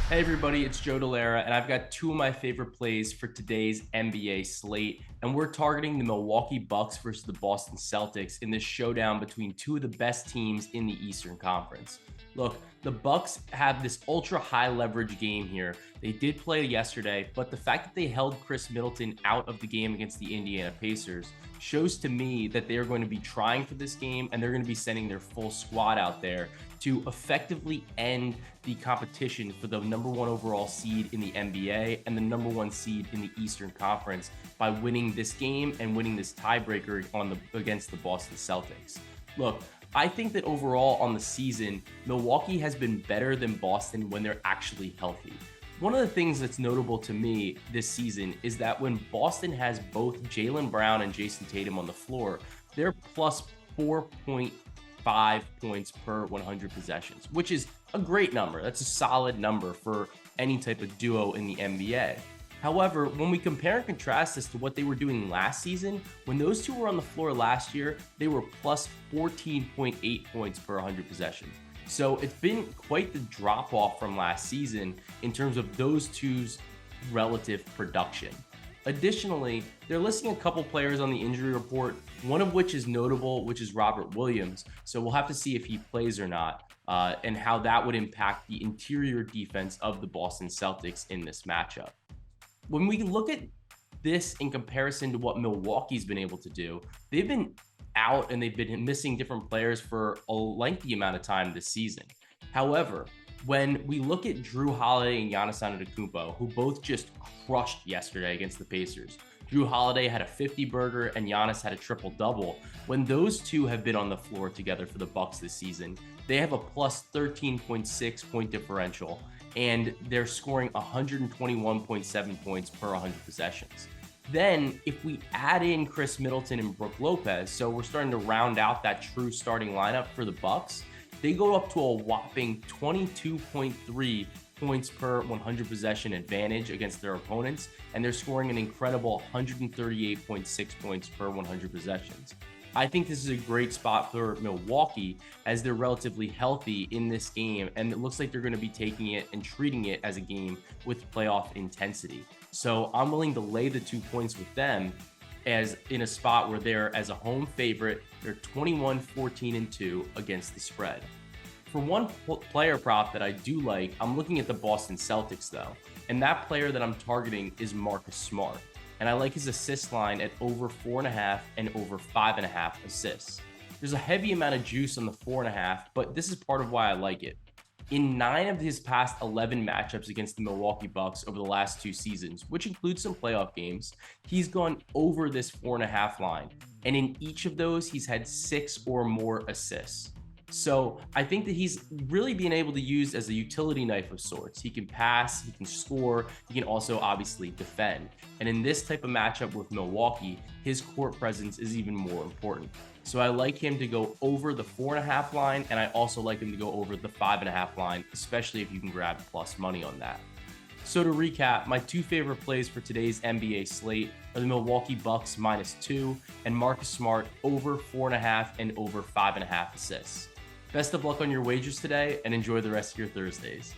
Hey everybody, it's Joe Delera, and I've got two of my favorite plays for today's NBA slate, and we're targeting the Milwaukee Bucks versus the Boston Celtics in this showdown between two of the best teams in the Eastern Conference. Look, the Bucks have this ultra high leverage game here. They did play yesterday, but the fact that they held Chris Middleton out of the game against the Indiana Pacers shows to me that they are going to be trying for this game, and they're going to be sending their full squad out there to effectively end the competition for the number one overall seed in the NBA and the number one seed in the Eastern Conference by winning this game and winning this tiebreaker against the Boston Celtics. Look, I think that overall on the season, Milwaukee has been better than Boston when they're actually healthy. One of the things that's notable to me this season is that when Boston has both Jaylen Brown and Jason Tatum on the floor, they're plus 4.5 points per 100 possessions, which is a great number. That's a solid number for any type of duo in the NBA. However, when we compare and contrast this to what they were doing last season, when those two were on the floor last year, they were plus 14.8 points per 100 possessions. So it's been quite the drop off from last season in terms of those two's relative production. Additionally, they're listing a couple players on the injury report, one of which is notable, which is Robert Williams. So we'll have to see if he plays or not, and how that would impact the interior defense of the Boston Celtics in this matchup. When we look at this in comparison to what Milwaukee's been able to do, they've been out and they've been missing different players for a lengthy amount of time this season. However, when we look at Drew Holiday and Giannis Antetokounmpo, who both just crushed yesterday against the Pacers, Drew Holiday had a 50-burger and Giannis had a triple-double. When those two have been on the floor together for the Bucks this season, they have a plus 13.6 point differential, and they're scoring 121.7 points per 100 possessions. Then, if we add in Chris Middleton and Brook Lopez, so we're starting to round out that true starting lineup for the Bucks, they go up to a whopping 22.3 points per 100 possession advantage against their opponents, and they're scoring an incredible 138.6 points per 100 possessions. I think this is a great spot for Milwaukee as they're relatively healthy in this game, and it looks like they're going to be taking it and treating it as a game with playoff intensity. So I'm willing to lay the 2 points with them as in a spot where they're as a home favorite. They're 21, 14, and 2 against the spread. For one player prop that I do like, I'm looking at the Boston Celtics though, and that player that I'm targeting is Marcus Smart. And I like his assist line at over 4.5 and over 5.5 assists. There's a heavy amount of juice on the 4.5, but this is part of why I like it. In 9 of his past 11 matchups against the Milwaukee Bucks over the last 2 seasons, which includes some playoff games, he's gone over this 4.5 line. And in each of those, he's had 6 or more assists. So I think that he's really being able to use as a utility knife of sorts. He can pass, he can score, he can also obviously defend. And in this type of matchup with Milwaukee, his court presence is even more important. So I like him to go over the 4.5 line, and I also like him to go over the 5.5 line, especially if you can grab plus money on that. So to recap, my 2 favorite plays for today's NBA slate are the Milwaukee Bucks -2 and Marcus Smart over 4.5 and over 5.5 assists. Best of luck on your wagers today, and enjoy the rest of your Thursdays.